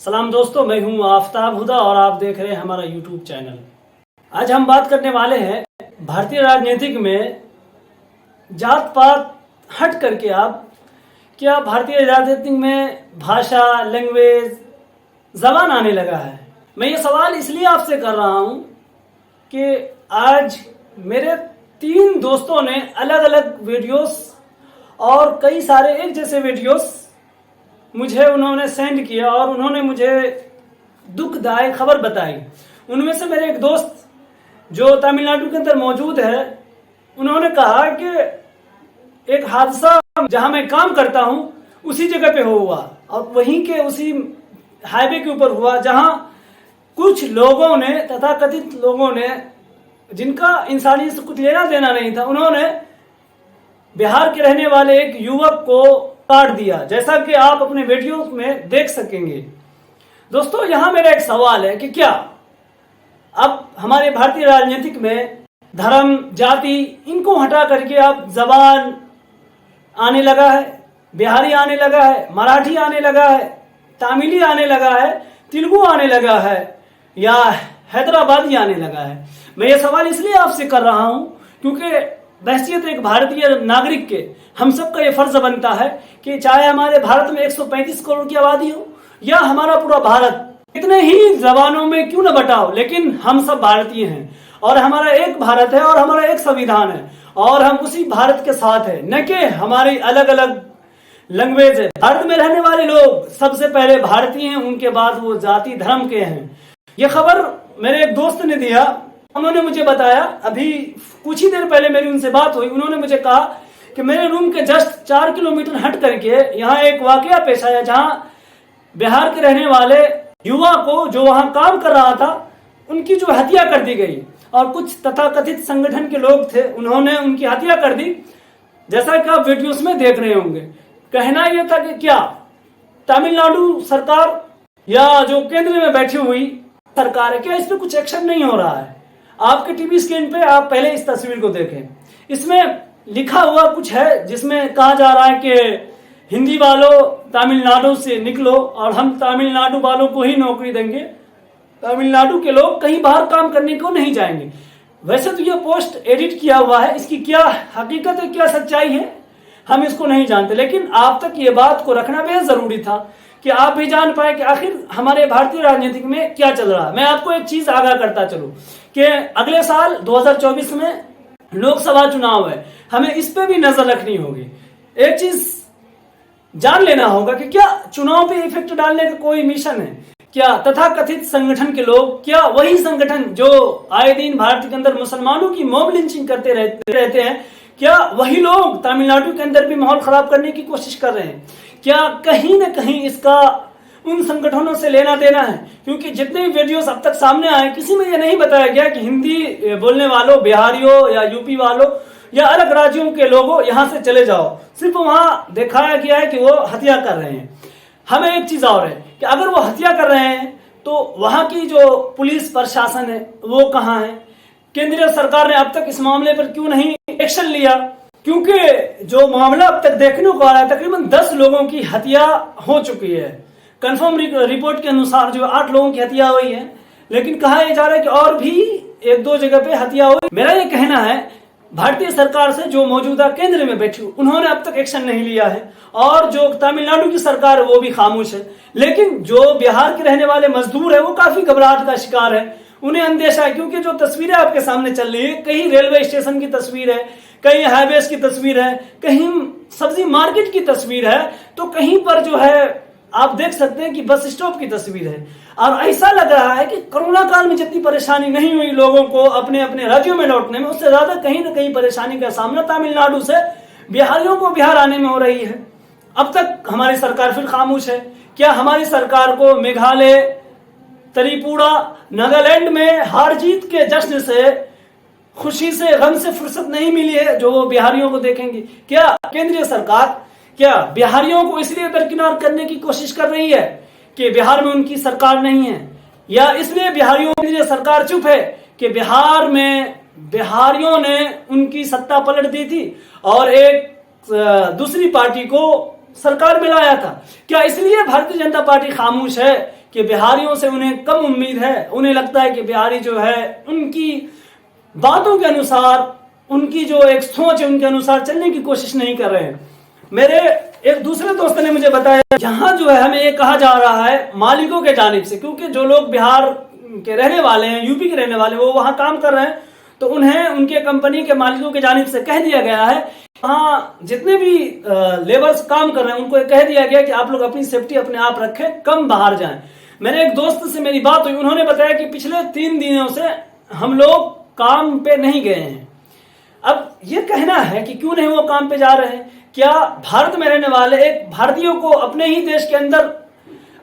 सलाम दोस्तों, मैं हूं आफ्ताब हुदा और आप देख रहे हैं हमारा यूट्यूब चैनल। आज हम बात करने वाले हैं भारतीय राजनीतिक में जात पात हट करके आप क्या भारतीय राजनीतिक में भाषा, लैंग्वेज, जबान आने लगा है। मैं ये सवाल इसलिए आपसे कर रहा हूं कि आज मेरे 3 दोस्तों ने अलग अलग वीडियोस और कई सारे एक जैसे वीडियोस मुझे उन्होंने सेंड किया और उन्होंने मुझे दुखदायक खबर बताई। उनमें से मेरे एक दोस्त जो तमिलनाडु के अंदर मौजूद है, उन्होंने कहा कि एक हादसा जहां मैं काम करता हूं उसी जगह पे हुआ और वहीं के उसी हाईवे के ऊपर हुआ, जहां कुछ लोगों ने, तथाकथित लोगों ने, जिनका इंसानियत से कुछ लेना देना नहीं था, उन्होंने बिहार के रहने वाले एक युवक को काट दिया, जैसा कि आप अपने वीडियो में देख सकेंगे। दोस्तों, यहां मेरा एक सवाल है कि क्या अब हमारे भारतीय राजनीतिक में धर्म, जाति, इनको हटा करके अब जबान आने लगा है, बिहारी आने लगा है, मराठी आने लगा है, तमिली आने लगा है, तेलुगु आने लगा है या हैदराबादी आने लगा है। मैं ये सवाल इसलिए आपसे कर रहा हूं क्योंकि बहसियत एक भारतीय नागरिक के हम सबका ये फर्ज बनता है कि चाहे हमारे भारत में 135 करोड़ की आबादी हो या हमारा पूरा भारत इतने ही जबानों में क्यों न बटा हो, लेकिन हम सब भारतीय हैं और हमारा एक भारत है और हमारा एक संविधान है और हम उसी भारत के साथ है, न कि हमारी अलग अलग लैंग्वेज है। भारत में रहने वाले लोग सबसे पहले भारतीय हैं, उनके बाद वो जाति धर्म के हैं। ये खबर मेरे एक दोस्त ने दिया, उन्होंने मुझे बताया, अभी कुछ ही देर पहले मेरी उनसे बात हुई। उन्होंने मुझे कहा कि मेरे रूम के जस्ट 4 किलोमीटर हट करके यहाँ एक वाकया पेश आया जहाँ बिहार के रहने वाले युवा को, जो वहां काम कर रहा था, उनकी जो हत्या कर दी गई और कुछ तथाकथित संगठन के लोग थे, उन्होंने उनकी हत्या कर दी, जैसा कि आप वीडियोस में देख रहे होंगे। कहना यह था कि क्या तमिलनाडु सरकार या जो केंद्र में बैठी हुई सरकार है, क्या इस पर कुछ एक्शन नहीं हो रहा है। आपके टीवी स्क्रीन पे आप पहले इस तस्वीर को देखें। इसमें लिखा हुआ कुछ है जिसमें कहा जा रहा है कि हिंदी वालों तमिलनाडु से निकलो और हम तमिलनाडु वालों को ही नौकरी देंगे, तमिलनाडु के लोग कहीं बाहर काम करने को नहीं जाएंगे। वैसे तो यह पोस्ट एडिट किया हुआ है, इसकी क्या हकीकत है, क्या सच्चाई है, हम इसको नहीं जानते, लेकिन आप तक ये बात को रखना बेहद जरूरी था कि आप भी जान पाए कि आखिर हमारे भारतीय राजनीतिक में क्या चल रहा है। मैं आपको एक चीज आगाह करता चलूं कि अगले साल 2024 में लोकसभा चुनाव है, हमें इस पे भी नजर रखनी होगी। एक चीज जान लेना होगा कि क्या चुनाव पे इफेक्ट डालने का कोई मिशन है, क्या तथाकथित संगठन के लोग, क्या वही संगठन जो आए दिन भारत के अंदर मुसलमानों की मॉब लिंचिंग करते रहते हैं, क्या वही लोग तमिलनाडु के अंदर भी माहौल खराब करने की कोशिश कर रहे हैं। क्या कहीं न कहीं इसका उन संगठनों से लेना देना है, क्योंकि जितने भी वीडियोस अब तक सामने आए, किसी में यह नहीं बताया गया कि हिंदी बोलने वालों, बिहारियों या यूपी वालों या अलग राज्यों के लोगों यहां से चले जाओ। सिर्फ वहां दिखाया गया है कि वो हत्या कर रहे हैं। हमें एक चीज और है कि अगर वो हत्या कर रहे हैं तो वहां की जो पुलिस प्रशासन है वो कहाँ है। केंद्रीय सरकार ने अब तक इस मामले पर क्यों नहीं एक्शन लिया, क्योंकि जो मामला अब तक देखने को आ रहा है, तकरीबन 10 लोगों की हत्या हो चुकी है। कंफर्म रिपोर्ट के अनुसार जो 8 लोगों की हत्या हुई है, लेकिन कहा यह जा रहा है कि और भी 1-2 जगह पे हत्या हुई। मेरा ये कहना है भारतीय सरकार से, जो मौजूदा केंद्र में बैठी, उन्होंने अब तक एक्शन नहीं लिया है और जो तमिलनाडु की सरकार है वो भी खामोश है। लेकिन जो बिहार के रहने वाले मजदूर है वो काफी घबराहट का शिकार है, उन्हें अंदेशा है, क्योंकि जो तस्वीरें आपके सामने चल रही है, कहीं रेलवे स्टेशन की तस्वीर है, कहीं हाईवेज की तस्वीर है, कहीं सब्जी मार्केट की तस्वीर है, तो कहीं पर जो है आप देख सकते हैं कि बस स्टॉप की तस्वीर है। और ऐसा लग रहा है कि कोरोना काल में जितनी परेशानी नहीं हुई लोगों को अपने अपने राज्यों में लौटने में, उससे ज्यादा कहीं ना कहीं परेशानी का सामना तमिलनाडु से बिहारियों को बिहार आने में हो रही है। अब तक हमारी सरकार फिर खामोश है। क्या हमारी सरकार को मेघालय, त्रिपुरा, नागालैंड में हार जीत के जश्न से, खुशी से, गम से फुर्सत नहीं मिली है जो वो बिहारियों को देखेंगे। क्या केंद्रीय सरकार क्या बिहारियों को इसलिए दरकिनार करने की कोशिश कर रही है कि बिहार में उनकी सरकार नहीं है, या इसलिए बिहारियों केंद्रीय सरकार चुप है कि बिहार में बिहारियों ने उनकी सत्ता पलट दी थी और एक दूसरी पार्टी को सरकार में लाया था। क्या इसलिए भारतीय जनता पार्टी खामोश है कि बिहारियों से उन्हें कम उम्मीद है। उन्हें लगता है कि बिहारी जो है उनकी बातों के अनुसार, उनकी जो एक सोच है उनके अनुसार चलने की कोशिश नहीं कर रहे हैं। मेरे एक दूसरे दोस्त ने मुझे बताया यहाँ जो है हमें ये कहा जा रहा है मालिकों के जानिब से, क्योंकि जो लोग बिहार के रहने वाले हैं, यूपी के रहने वाले, वो वहां काम कर रहे हैं, तो उन्हें उनके कंपनी के मालिकों के जानिब से कह दिया गया है, वहाँ जितने भी लेबर्स काम कर रहे हैं उनको कह दिया गया कि आप लोग अपनी सेफ्टी अपने आप रखें, कम बाहर जाएं। मेरे एक दोस्त से मेरी बात हुई, उन्होंने बताया कि पिछले 3 दिनों से हम लोग काम पे नहीं गए हैं। अब ये कहना है कि क्यों नहीं वो काम पे जा रहे हैं? क्या भारत में रहने वाले एक भारतीयों को अपने ही देश के अंदर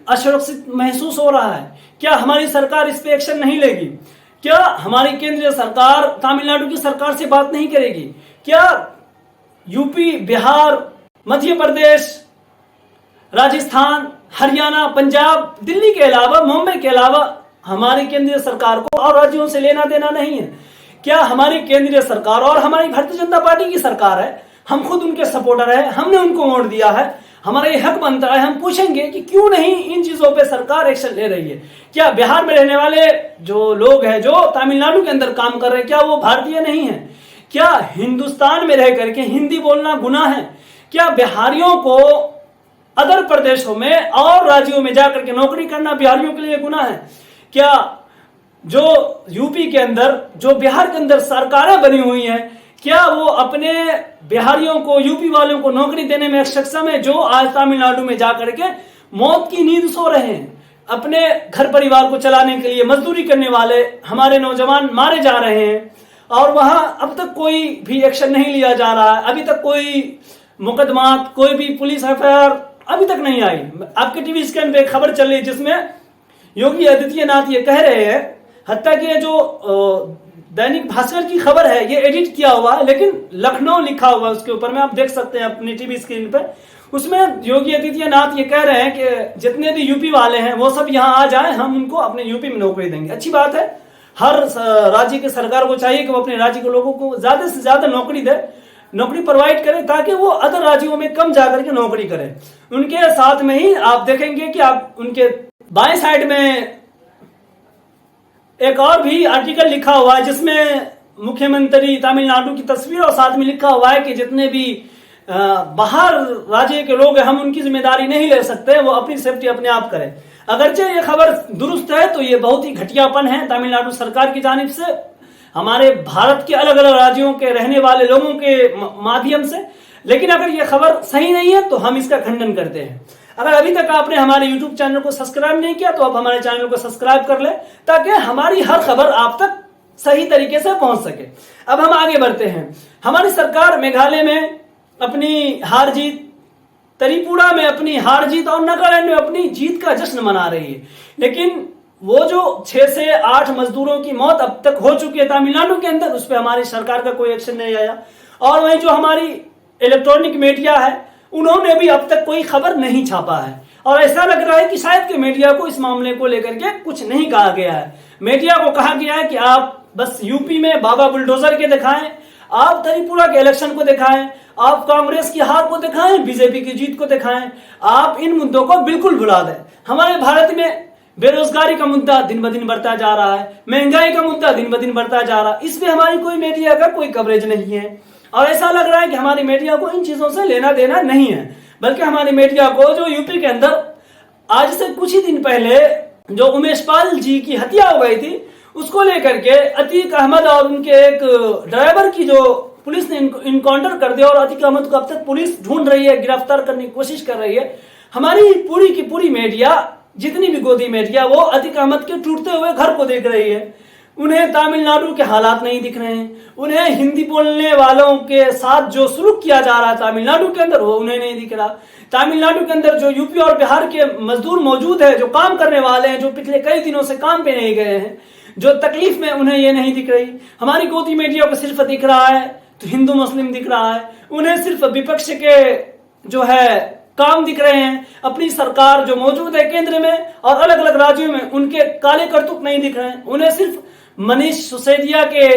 असुरक्षित महसूस हो रहा है? क्या हमारी सरकार इस पे एक्शन नहीं लेगी? क्या हमारी केंद्रीय सरकार तमिलनाडु की सरकार से बात नहीं करेगी? क्या यूपी, बिहार, मध्य प्रदेश, राजस्थान, हरियाणा, पंजाब, दिल्ली के अलावा, मुंबई के अलावा हमारी केंद्रीय सरकार को और राज्यों से लेना देना नहीं है? क्या हमारी केंद्रीय सरकार और हमारी भारतीय जनता पार्टी की सरकार है, हम खुद उनके सपोर्टर है, हमने उनको वोट दिया है, हमारा ये हक बनता है, हम पूछेंगे कि क्यों नहीं इन चीजों पे सरकार एक्शन ले रही है? क्या बिहार में रहने वाले जो लोग हैं जो तमिलनाडु के अंदर काम कर रहे हैं, क्या वो भारतीय नहीं है? क्या हिंदुस्तान में रह करके हिंदी बोलना गुनाह है? क्या बिहारियों को अदर प्रदेशों में और राज्यों में जाकर के नौकरी करना बिहारियों के लिए गुनाह है? क्या जो यूपी के अंदर, जो बिहार के अंदर सरकारें बनी हुई हैं, क्या वो अपने बिहारियों को, यूपी वालों को नौकरी देने में सक्षम है, जो आज तमिलनाडु में जाकर के मौत की नींद सो रहे हैं? अपने घर परिवार को चलाने के लिए मजदूरी करने वाले हमारे नौजवान मारे जा रहे हैं और वहां अब तक कोई भी एक्शन नहीं लिया जा रहा है। अभी तक कोई मुकदमा, कोई भी पुलिस एफआईआर अभी तक नहीं आई। आपके टीवी स्क्रीन पे एक खबर चल रही है जिसमें योगी आदित्यनाथ ये कह रहे हैं, हत्या कि जो दैनिक भास्कर की खबर है ये एडिट किया हुआ है, लेकिन लखनऊ लिखा हुआ है उसके ऊपर में, आप देख सकते हैं अपनी टीवी स्क्रीन पे। उसमें योगी आदित्यनाथ ये कह रहे हैं कि जितने भी यूपी वाले हैं वो सब यहाँ आ जाएं, हम उनको अपने यूपी में नौकरी देंगे। अच्छी बात है, हर राज्य की सरकार को चाहिए कि वो अपने राज्य के लोगों को ज्यादा से ज्यादा नौकरी दे, नौकरी प्रोवाइड करे, ताकि वो अदर राज्यों में कम जाकर के नौकरी करें। उनके साथ में ही आप देखेंगे कि आप उनके बाएं साइड में एक और भी आर्टिकल लिखा हुआ है जिसमें मुख्यमंत्री तमिलनाडु की तस्वीर और साथ में लिखा हुआ है कि जितने भी बाहर राज्य के लोग हैं हम उनकी जिम्मेदारी नहीं ले सकते, वो अपनी सेफ्टी अपने आप करें। अगरचे ये खबर दुरुस्त है तो ये बहुत ही घटियापन है तमिलनाडु सरकार की जानिब से हमारे भारत के अलग अलग राज्यों के रहने वाले लोगों के माध्यम से। लेकिन अगर ये खबर सही नहीं है तो हम इसका खंडन करते हैं। अगर अभी तक आपने हमारे YouTube चैनल को सब्सक्राइब नहीं किया तो आप हमारे चैनल को सब्सक्राइब कर ले, ताकि हमारी हर खबर आप तक सही तरीके से पहुंच सके। अब हम आगे बढ़ते हैं। हमारी सरकार मेघालय में अपनी हार जीत, त्रिपुरा में अपनी हार जीत और नागालैंड में अपनी जीत का जश्न मना रही है, लेकिन वो जो 6 से 8 मजदूरों की मौत अब तक हो चुकी है तमिलनाडु के अंदर, उस पर हमारी सरकार का कोई एक्शन नहीं आया। और वहीं जो हमारी इलेक्ट्रॉनिक मीडिया है उन्होंने भी अब तक कोई खबर नहीं छापा है, और ऐसा लग रहा है कि शायद कि मीडिया को इस मामले को लेकर के कुछ नहीं कहा गया है। मीडिया को कहा गया है कि आप बस यूपी में बाबा बुलडोजर के दिखाएं, आप त्रिपुरा के इलेक्शन को दिखाएं, आप कांग्रेस की हार को दिखाएं, बीजेपी की जीत को दिखाएं, आप इन मुद्दों को बिल्कुल भुला दें। हमारे भारत में बेरोजगारी का मुद्दा दिन ब दिन बढ़ता जा रहा है, महंगाई का मुद्दा दिन ब दिन बढ़ता जा रहा है, इस पे हमारी कोई मीडिया का कोई कवरेज नहीं है। और ऐसा लग रहा है कि हमारी मीडिया को इन चीजों से लेना देना नहीं है, बल्कि हमारी मीडिया को जो यूपी के अंदर आज से कुछ ही दिन पहले जो उमेश पाल जी की हत्या हो गई थी उसको लेकर के अतीक अहमद और उनके एक ड्राइवर की जो पुलिस ने इनकाउंटर कर दिया, और अतीक अहमद को अब तक पुलिस ढूंढ रही है, गिरफ्तार करने की कोशिश कर रही है। हमारी पूरी की पूरी मीडिया, जितनी भी गोदी मीडिया, वो अतीक अहमद के टूटते हुए घर को देख रही है। उन्हें तमिलनाडु के हालात नहीं दिख रहे हैं, उन्हें हिंदी बोलने वालों के साथ जो सुलूक किया जा रहा है तमिलनाडु के अंदर वो उन्हें नहीं दिख रहा। तमिलनाडु के अंदर जो यूपी और बिहार के मजदूर मौजूद है, जो काम करने वाले हैं, जो पिछले कई दिनों से काम पे नहीं गए हैं, जो तकलीफ में, उन्हें ये नहीं दिख रही। हमारी गोदी मीडिया को सिर्फ दिख रहा है तो हिंदू मुस्लिम दिख रहा है, उन्हें सिर्फ विपक्ष के जो है काम दिख रहे हैं। अपनी सरकार जो मौजूद है केंद्र में और अलग अलग राज्यों में, उनके काले करतूत नहीं दिख रहे हैं। उन्हें सिर्फ मनीष सिसोदिया के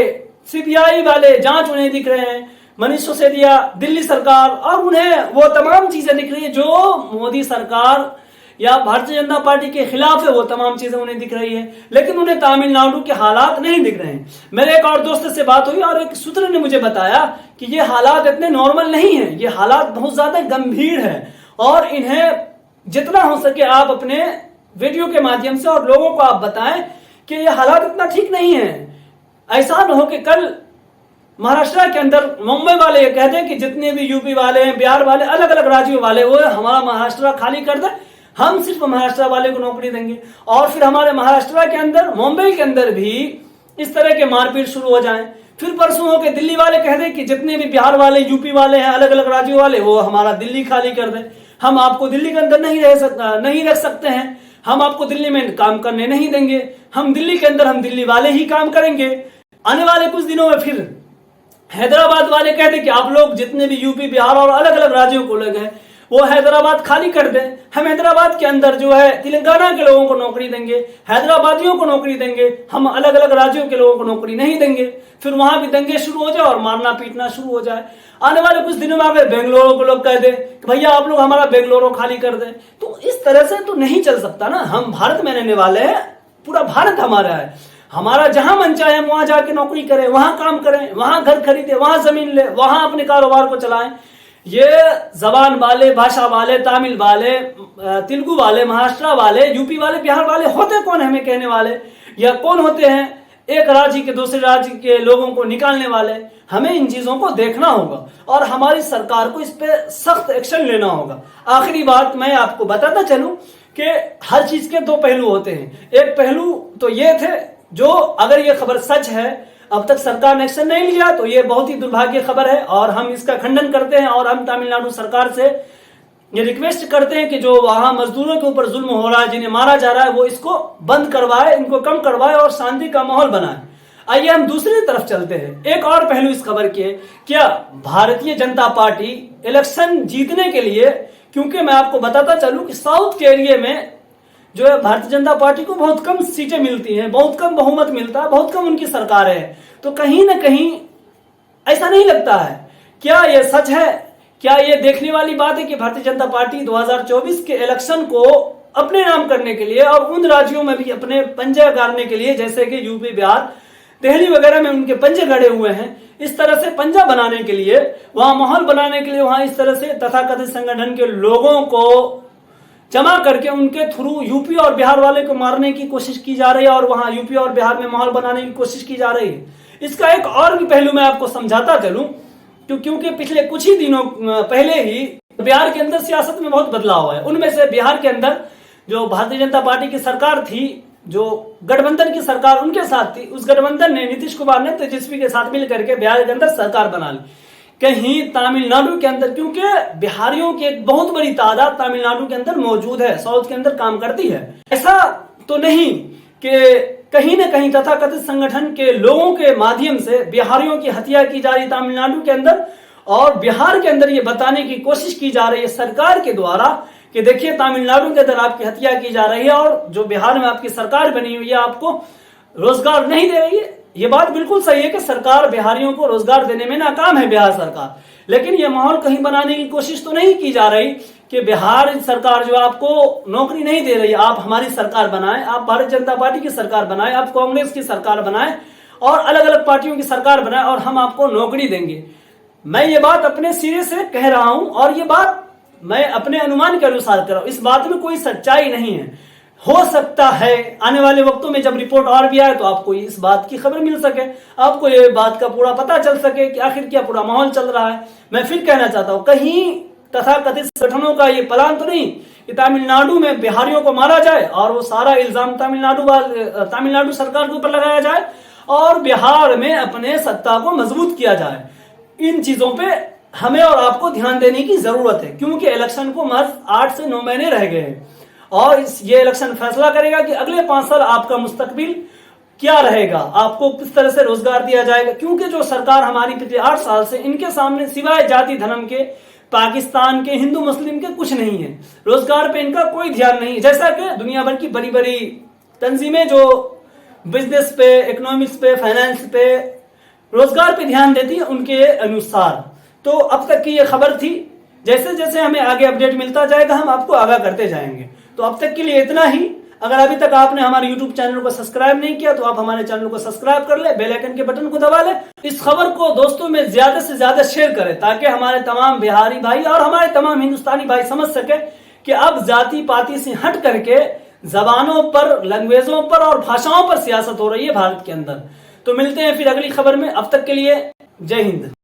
सीबीआई वाले जांच उन्हें दिख रहे हैं, मनीष सिसोदिया, दिल्ली सरकार, और उन्हें वो तमाम चीजें दिख रही है जो मोदी सरकार या भारतीय जनता पार्टी के खिलाफ है, वो तमाम चीजें उन्हें दिख रही है, लेकिन उन्हें तमिलनाडु के हालात नहीं दिख रहे हैं। मेरे एक और दोस्त से बात हुई और एक सूत्र ने मुझे बताया कि ये हालात इतने नॉर्मल नहीं है, ये हालात बहुत ज्यादा गंभीर है और इन्हें जितना हो सके आप अपने वीडियो के माध्यम से और लोगों को आप बताएं कि ये हालात इतना ठीक नहीं है। ऐसा न हो कि कल महाराष्ट्र के अंदर मुंबई वाले ये कहते हैं कि जितने भी यूपी वाले हैं, बिहार वाले, अलग अलग राज्यों वाले, वो हमारा महाराष्ट्र खाली कर दे, हम सिर्फ महाराष्ट्र वाले को नौकरी देंगे। और फिर हमारे महाराष्ट्र के अंदर, मुंबई के अंदर भी इस तरह के मारपीट शुरू हो जाए। फिर परसों होकर दिल्ली वाले कह दे कि जितने भी बिहार वाले, यूपी वाले हैं, अलग अलग राज्यों वाले, वो हमारा दिल्ली खाली कर दे, हम आपको दिल्ली के अंदर नहीं रख सकते हैं, हम आपको दिल्ली में काम करने नहीं देंगे, हम दिल्ली के अंदर हम दिल्ली वाले ही काम करेंगे। आने वाले कुछ दिनों में फिर हैदराबाद वाले कहते कि आप लोग जितने भी यूपी, बिहार और अलग अलग राज्यों को लोग हैं, वो हैदराबाद खाली कर दें, हम हैदराबाद के अंदर जो है तेलंगाना के लोगों को नौकरी देंगे, हैदराबादियों को नौकरी देंगे, हम अलग अलग राज्यों के लोगों को नौकरी नहीं देंगे। फिर वहां भी दंगे शुरू हो जाए और मारना पीटना शुरू हो जाए। आने वाले कुछ दिनों में अगर बेंगलुरु को लोग कह दे कि भैया आप लोग हमारा बेंगलुरु खाली कर दें, तो इस तरह से तो नहीं चल सकता ना। हम भारत में रहने वाले हैं, पूरा भारत हमारा है, हमारा जहां मन चाहे हम वहां जाके नौकरी करें, वहां काम करें, वहां घर खरीदे, वहां जमीन ले, वहां अपने कारोबार को चलाएं। ये जबान वाले, भाषा वाले, तमिल वाले, तेलुगु वाले, महाराष्ट्र वाले, यूपी वाले, बिहार वाले होते कौन है हमें कहने वाले, या कौन होते हैं एक राज्य के दूसरे राज्य के लोगों को निकालने वाले। हमें इन चीजों को देखना होगा और हमारी सरकार को इस पे सख्त एक्शन लेना होगा। आखिरी बात मैं आपको बताता चलूं कि हर चीज के दो पहलू होते हैं। एक पहलू तो ये थे, जो अगर ये खबर सच है, अब तक सरकार ने एक्शन नहीं लिया, तो ये बहुत ही दुर्भाग्य खबर है और हम इसका खंडन करते हैं। और हम तमिलनाडु सरकार से ये रिक्वेस्ट करते हैं कि जो वहां मजदूरों के ऊपर जुल्म हो रहा है, जिन्हें मारा जा रहा है, वो इसको बंद करवाए, इनको कम करवाए और शांति का माहौल बनाए। आइए हम दूसरी तरफ चलते हैं। एक और पहलू इस खबर के, क्या भारतीय जनता पार्टी इलेक्शन जीतने के लिए, क्योंकि मैं आपको बताता चलूं कि साउथ के एरिया में जो है भारतीय जनता पार्टी को बहुत कम सीटें मिलती हैं, बहुत कम बहुमत मिलता है, बहुत कम उनकी सरकार है, तो कहीं ना कहीं ऐसा नहीं लगता है। क्या यह सच है? क्या यह देखने वाली बात है कि भारतीय जनता पार्टी 2024 के इलेक्शन को अपने नाम करने के लिए और उन राज्यों में भी अपने पंजे गाड़ने के लिए, जैसे कि यूपी, बिहार, दिल्ली वगैरह में उनके पंजे गड़े हुए हैं, इस तरह से पंजा बनाने के लिए, वहां माहौल बनाने के लिए, वहां इस तरह से तथाकथित संगठन के लोगों को जमा करके उनके थ्रू यूपी और बिहार वाले को मारने की कोशिश की जा रही है और वहां यूपी और बिहार में माहौल बनाने की कोशिश की जा रही है। इसका एक और भी पहलू मैं आपको समझाता चलूं, क्योंकि पिछले कुछ ही दिनों पहले ही बिहार के अंदर सियासत में बहुत बदलाव है। उनमें से बिहार के अंदर जो भारतीय जनता पार्टी की सरकार थी, जो गठबंधन की सरकार उनके साथ थी, उस गठबंधन ने, नीतीश कुमार ने तेजस्वी के साथ मिलकर के बिहार के अंदर सरकार बना ली। कहीं तमिलनाडु के अंदर, क्योंकि बिहारियों की एक बहुत बड़ी तादाद तमिलनाडु के अंदर मौजूद है, साउथ के अंदर काम करती है, ऐसा तो नहीं कि कहीं न कहीं तथाकथित संगठन के लोगों के माध्यम से बिहारियों की हत्या की जा रही तमिलनाडु के अंदर, और बिहार के अंदर ये बताने की कोशिश की जा रही है सरकार के द्वारा कि देखिए तमिलनाडु के अंदर आपकी हत्या की जा रही है और जो बिहार में आपकी सरकार बनी हुई है आपको रोजगार नहीं दे रही है। ये बात बिल्कुल सही है कि सरकार बिहारियों को रोजगार देने में नाकाम है, बिहार सरकार, लेकिन ये माहौल कहीं बनाने की कोशिश तो नहीं की जा रही कि बिहार सरकार जो आपको नौकरी नहीं दे रही, आप हमारी सरकार बनाएं, आप भारतीय जनता पार्टी की सरकार बनाएं, आप कांग्रेस की सरकार बनाएं और अलग अलग पार्टियों की सरकार बनाएं और हम आपको नौकरी देंगे। मैं ये बात अपने सिरे से कह रहा हूं और ये बात मैं अपने अनुमान के अनुसार कर रहा हूं, इस बात में कोई सच्चाई नहीं है। हो सकता है आने वाले वक्तों में जब रिपोर्ट और भी आए तो आपको इस बात की खबर मिल सके, आपको ये बात का पूरा पता चल सके कि आखिर क्या पूरा माहौल चल रहा है। मैं फिर कहना चाहता हूं, कहीं तथाकथित संगठनों का ये प्लान तो नहीं कि तमिलनाडु में बिहारियों को मारा जाए और वो सारा इल्जाम तमिलनाडु सरकार के ऊपर लगाया जाए और बिहार में अपने सत्ता को मजबूत किया जाए। इन चीजों पे हमें और आपको ध्यान देने की जरूरत है, क्योंकि इलेक्शन को महज 8 से 9 महीने रह गए हैं और ये इलेक्शन फैसला करेगा कि अगले 5 साल आपका मुस्तकबिल क्या रहेगा, आपको किस तरह से रोजगार दिया जाएगा। क्योंकि जो सरकार हमारी पिछले 8 साल से, इनके सामने सिवाय जाति धर्म के, पाकिस्तान के, हिंदू मुस्लिम के कुछ नहीं है, रोजगार पे इनका कोई ध्यान नहीं है। जैसा कि दुनिया भर की बड़ी बड़ी तंजीमें जो बिजनेस पे, इकोनॉमिक्स पे, फाइनेंस पे, रोजगार पे ध्यान देती है उनके अनुसार। तो अब तक की ये खबर थी, जैसे जैसे हमें आगे अपडेट मिलता जाएगा हम आपको आगाह करते जाएंगे। तो अब तक के लिए इतना ही। अगर अभी तक आपने हमारे YouTube चैनल को सब्सक्राइब नहीं किया तो आप हमारे चैनल को सब्सक्राइब कर ले, बेल आइकन के बटन को दबा ले। इस खबर को दोस्तों में ज्यादा से ज्यादा शेयर करें ताकि हमारे तमाम बिहारी भाई और हमारे तमाम हिंदुस्तानी भाई समझ सके कि अब जाति पाति से हट करके जबानों पर, लैंग्वेजों पर और भाषाओं पर सियासत हो रही है भारत के अंदर। तो मिलते हैं फिर अगली खबर में, अब तक के लिए जय हिंद।